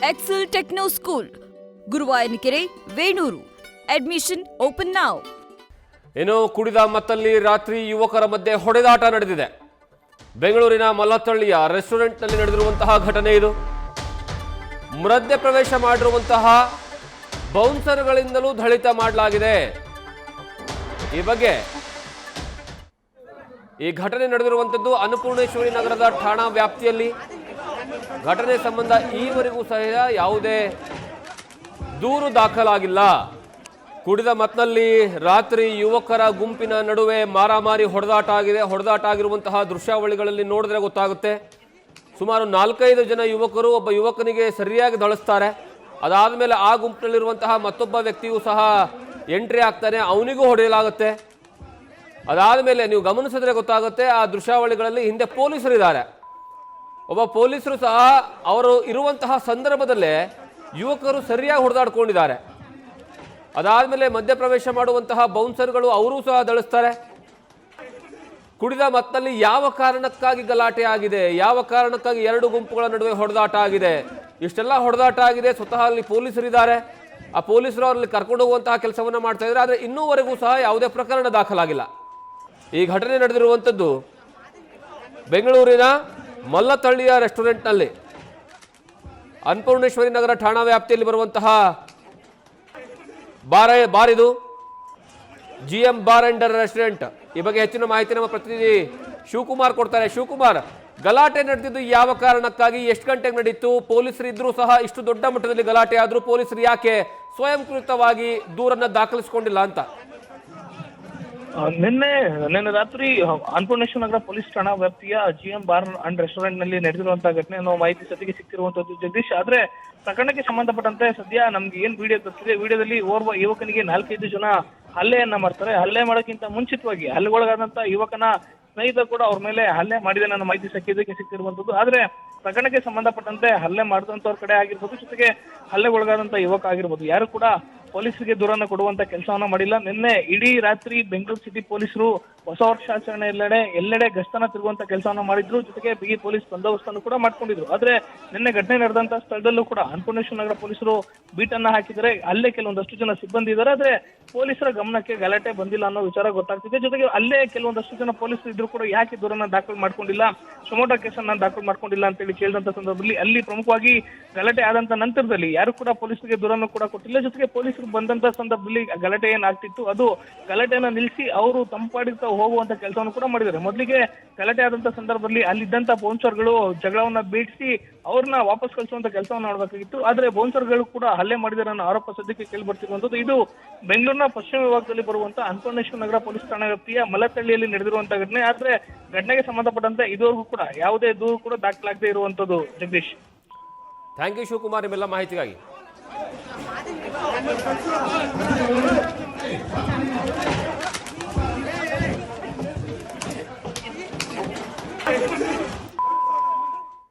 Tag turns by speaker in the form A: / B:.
A: Excel Techno School, Guruvayanakere, Venur. Admission open now.
B: ಇನ್ನು ಕುಡಿದ ಮತ್ತಲ್ಲಿ ರಾತ್ರಿ ಯುವಕರ ಮಧ್ಯೆ ಹೊಡೆದಾಟ ನಡೆದಿದೆ. ಬೆಂಗಳೂರಿನ ಮಲ್ಲತ್ತಳ್ಳಿಯ ರೆಸ್ಟೋರೆಂಟ್ನಲ್ಲಿ ನಡೆದಿರುವಂತಹ ಘಟನೆ ಇದು. ಮಧ್ಯ ಪ್ರವೇಶ ಮಾಡಿರುವಂತಹ ಬೌನ್ಸರ್ಗಳಿಂದಲೂ ಥಳಿತ ಮಾಡಲಾಗಿದೆ. ಈ ಘಟನೆ ನಡೆದಿರುವಂಥದ್ದು ಅನ್ನಪೂರ್ಣೇಶ್ವರಿ ನಗರದ ಠಾಣಾ ವ್ಯಾಪ್ತಿಯಲ್ಲಿ. ಘಟನೆ ಸಂಬಂಧ ಈವರೆಗೂ ಸಹ ಯಾವುದೇ ದೂರು ದಾಖಲಾಗಿಲ್ಲ. ಕುಡಿದ ಮತ್ನಲ್ಲಿ ರಾತ್ರಿ ಯುವಕರ ಗುಂಪಿನ ನಡುವೆ ಮಾರಾಮಾರಿ ಹೊಡೆದಾಟ ಆಗಿದೆ. ಹೊಡೆದಾಟ ಆಗಿರುವಂತಹ ದೃಶ್ಯಾವಳಿಗಳಲ್ಲಿ ನೋಡಿದ್ರೆ ಗೊತ್ತಾಗುತ್ತೆ. ಸುಮಾರು 4-5 ಜನ ಯುವಕರು ಒಬ್ಬ ಯುವಕನಿಗೆ ಸರಿಯಾಗಿ ಧಳಿಸ್ತಾರೆ. ಅದಾದ ಮೇಲೆ ಆ ಗುಂಪಿನಲ್ಲಿರುವಂತಹ ಮತ್ತೊಬ್ಬ ವ್ಯಕ್ತಿಯೂ ಸಹ ಎಂಟ್ರಿ ಆಗ್ತಾನೆ, ಅವನಿಗೂ ಹೊಡೆಯಲಾಗುತ್ತೆ. ಅದಾದ ಮೇಲೆ ನೀವು ಗಮನಿಸಿದ್ರೆ ಗೊತ್ತಾಗುತ್ತೆ, ಆ ದೃಶ್ಯಾವಳಿಗಳಲ್ಲಿ ಹಿಂದೆ ಪೊಲೀಸರಿದ್ದಾರೆ. ಒಬ್ಬ ಪೊಲೀಸರು ಸಹ ಅವರು ಇರುವಂತಹ ಸಂದರ್ಭದಲ್ಲೇ ಯುವಕರು ಸರಿಯಾಗಿ ಹೊಡೆದಾಡ್ಕೊಂಡಿದ್ದಾರೆ. ಅದಾದಮೇಲೆ ಮಧ್ಯಪ್ರವೇಶ ಮಾಡುವಂತಹ ಬೌನ್ಸರ್ಗಳು ಅವರೂ ಸಹ ಧಳಿಸ್ತಾರೆ. ಕುಡಿದ ಮತ್ತಲ್ಲಿ ಯಾವ ಕಾರಣಕ್ಕಾಗಿ ಗಲಾಟೆ ಆಗಿದೆ, ಯಾವ ಕಾರಣಕ್ಕಾಗಿ ಎರಡು ಗುಂಪುಗಳ ನಡುವೆ ಹೊಡೆದಾಟ ಆಗಿದೆ, ಇಷ್ಟೆಲ್ಲ ಹೊಡೆದಾಟ ಆಗಿದೆ. ಸ್ವತಃ ಅಲ್ಲಿ ಪೊಲೀಸರಿದ್ದಾರೆ. ಆ ಪೊಲೀಸರು ಅವರಲ್ಲಿ ಕರ್ಕೊಂಡು ಹೋಗುವಂತಹ ಕೆಲಸವನ್ನು ಮಾಡ್ತಾ ಇದ್ದಾರೆ. ಆದರೆ ಇನ್ನೂವರೆಗೂ ಸಹ ಯಾವುದೇ ಪ್ರಕರಣ ದಾಖಲಾಗಿಲ್ಲ. ಈ ಘಟನೆ ನಡೆದಿರುವಂಥದ್ದು ಬೆಂಗಳೂರಿನ ಮಲ್ಲತ್ತಳ್ಳಿಯ ರೆಸ್ಟೋರೆಂಟ್ನಲ್ಲಿ, ಅನ್ನಪೂರ್ಣೇಶ್ವರಿ ನಗರ ಠಾಣಾ ವ್ಯಾಪ್ತಿಯಲ್ಲಿ ಬರುವಂತಹ ಬಾರ್ ಇದು, GM ಬಾರ್ ಅಂಡ್ ರೆಸ್ಟೋರೆಂಟ್. ಈ ಬಗ್ಗೆ ಹೆಚ್ಚಿನ ಮಾಹಿತಿ ನಮ್ಮ ಪ್ರತಿನಿಧಿ ಶಿವಕುಮಾರ್ ಕೊಡ್ತಾರೆ. ಶಿವಕುಮಾರ್, ಗಲಾಟೆ ನಡೆದಿದ್ದು ಯಾವ ಕಾರಣಕ್ಕಾಗಿ, ಎಷ್ಟು ಗಂಟೆಗೆ ನಡೀತು? ಪೊಲೀಸರು ಇದ್ರೂ ಸಹ ಇಷ್ಟು ದೊಡ್ಡ ಮಟ್ಟದಲ್ಲಿ ಗಲಾಟೆ ಆದರೂ ಪೊಲೀಸರು ಯಾಕೆ ಸ್ವಯಂಕೃತವಾಗಿ ದೂರನ್ನ ದಾಖಲಿಸಿಕೊಂಡಿಲ್ಲ ಅಂತ?
C: ನಿನ್ನೆ ರಾತ್ರಿ ಅನ್ನಪೂರ್ಣೇಶ್ವರ ನಗರ ಪೊಲೀಸ್ ಠಾಣಾ ವ್ಯಾಪ್ತಿಯ GM ಬಾರ್ ಅಂಡ್ ರೆಸ್ಟೋರೆಂಟ್ ನಲ್ಲಿ ನಡೆದಿರುವಂತಹ ಘಟನೆ ಅನ್ನೋ ಮಾಹಿತಿ ಸದ್ಯಕ್ಕೆ ಸಿಕ್ಕಿರುವಂತದ್ದು ಜಗದೀಶ್. ಆದ್ರೆ ಪ್ರಕರಣಕ್ಕೆ ಸಂಬಂಧಪಟ್ಟಂತೆ ಸದ್ಯ ನಮ್ಗೆ ಏನ್ ವಿಡಿಯೋ ಗೊತ್ತಿದೆ, ವಿಡಿಯೋದಲ್ಲಿ ಓರ್ವ ಯುವಕನಿಗೆ 4-5 ಜನ ಹಲ್ಲೆಯನ್ನ ಮಾಡ್ತಾರೆ. ಹಲ್ಲೆ ಮಾಡೋಕ್ಕಿಂತ ಮುಂಚಿತವಾಗಿ ಹಲ್ಲೆಗೊಳಗಾದಂತ ಯುವಕನ ಸ್ನೇಹಿತ ಕೂಡ ಅವ್ರ ಮೇಲೆ ಹಲ್ಲೆ ಮಾಡಿದೆ ಅನ್ನೋ ಮಾಹಿತಿ ಸಿಕ್ಕಿರುವಂತದ್ದು. ಆದ್ರೆ ಪ್ರಕರಣಕ್ಕೆ ಸಂಬಂಧಪಟ್ಟಂತೆ ಹಲ್ಲೆ ಮಾಡಿದಂತವ್ರ ಕಡೆ ಆಗಿರ್ಬೋದು, ಜೊತೆಗೆ ಹಲ್ಲೆಗೊಳಗಾದಂತ ಯುವಕ ಆಗಿರ್ಬೋದು, ಯಾರು ಕೂಡ ಪೊಲೀಸರಿಗೆ ದೂರನ್ನ ಕೊಡುವಂತ ಕೆಲಸವನ್ನ ಮಾಡಿಲ್ಲ. ನಿನ್ನೆ ಇಡೀ ರಾತ್ರಿ ಬೆಂಗಳೂರು ಸಿಟಿ ಪೊಲೀಸರು ಹೊಸ ವರ್ಷಾಚರಣೆ ಎಲ್ಲೆಡೆ ಗಸ್ತನ ತಿರುಗುವಂತ ಕೆಲಸವನ್ನ ಮಾಡಿದ್ರು. ಜೊತೆಗೆ ಬಿಗಿ ಪೊಲೀಸ್ ಬಂದೋಬಸ್ತನ್ನು ಕೂಡ ಮಾಡ್ಕೊಂಡಿದ್ರು. ಆದ್ರೆ ನಿನ್ನೆ ಘಟನೆ ನಡೆದಂತ ಸ್ಥಳದಲ್ಲೂ ಕೂಡ ಅನ್ನಪೂರ್ಣೇಶ್ವರ ನಗರ ಪೊಲೀಸರು ಬೀಟನ್ನ ಹಾಕಿದರೆ ಅಲ್ಲೇ ಕೆಲವೊಂದಷ್ಟು ಜನ ಸಿಬ್ಬಂದಿ ಇದ್ದಾರೆ. ಆದ್ರೆ ಪೊಲೀಸರ ಗಮನಕ್ಕೆ ಗಲಾಟೆ ಬಂದಿಲ್ಲ ಅನ್ನೋ ವಿಚಾರ ಗೊತ್ತಾಗ್ತಿದೆ. ಜೊತೆಗೆ ಅಲ್ಲೇ ಕೆಲವೊಂದಷ್ಟು ಜನ ಪೊಲೀಸರು ಇದ್ರು ಕೂಡ ಯಾಕೆ ದೂರನ್ನ ದಾಖಲು ಮಾಡ್ಕೊಂಡಿಲ್ಲ, ಸುಮೋಟೋ ಕೇಸನ್ನ ದಾಖಲು ಮಾಡ್ಕೊಂಡಿಲ್ಲ ಅಂತೇಳಿ ಕೇಳಿದಂತ ಸಂದರ್ಭದಲ್ಲಿ ಅಲ್ಲಿ ಪ್ರಮುಖವಾಗಿ ಗಲಾಟೆ ಆದಂತ ನಂತರದಲ್ಲಿ ಯಾರು ಕೂಡ ಪೊಲೀಸರಿಗೆ ದೂರನ್ನು ಕೂಡ ಕೊಟ್ಟಿಲ್ಲ. ಜೊತೆಗೆ ಪೊಲೀಸರು ಬಂದಂತ ಸಂದರ್ಭದಲ್ಲಿ ಗಲಾಟೆ ಏನಾಗ್ತಿತ್ತು ಅದು ಗಲಾಟೆಯನ್ನ ನಿಲ್ಲಿಸಿ ಅವರು ತಂಪಾಡಿರ್ತಾ ಹೋಗುವಂತ ಕೆಲಸವನ್ನು ಕೂಡ ಮಾಡಿದ್ದಾರೆ. ಮೊದಲಿಗೆ ಗಲಾಟೆ ಆದಂತ ಸಂದರ್ಭದಲ್ಲಿ ಅಲ್ಲಿದ್ದಂತ ಬೌನ್ಸರ್ಗಳು ಜಗಳವನ್ನ ಬೀಡಿಸಿ ಅವ್ರನ್ನ ವಾಪಸ್ ಕಳಿಸುವಂತ ಕೆಲಸವನ್ನ ಮಾಡಬೇಕಾಗಿತ್ತು. ಆದ್ರೆ ಬೌನ್ಸರ್ಗಳು ಕೂಡ ಹಲ್ಲೆ ಮಾಡಿದ್ದಾರೆ ಅನ್ನೋ ಆರೋಪ ಸದ್ಯಕ್ಕೆ ಕೇಳಿ ಬರ್ತಿರುವಂತದ್ದು. ಇದು ಬೆಂಗಳೂರಿನ ಪಶ್ಚಿಮ ವಿಭಾಗದಲ್ಲಿ ಬರುವಂತ ಅನ್ನಪೂರ್ಣೇಶ್ವರ ನಗರ ಪೊಲೀಸ್ ಠಾಣಾ ವ್ಯಾಪ್ತಿಯ ಮಲ್ಲತ್ತಳ್ಳಿಯಲ್ಲಿ ನಡೆದಿರುವಂತಹ ಘಟನೆ. ಆದ್ರೆ ಘಟನೆಗೆ ಸಂಬಂಧಪಟ್ಟಂತೆ ಇದುವರೆಗೂ ಕೂಡ ಯಾವುದೇ ದೂರು ಕೂಡ ದಾಖಲಾಗದೆ ಇರುವಂತದ್ದು ಜಗದೀಶ್.
B: ಥ್ಯಾಂಕ್ ಯು ಶಿವಕುಮಾರ್ ನಿಮ್ಮೆಲ್ಲ ಮಾಹಿತಿಗಾಗಿ.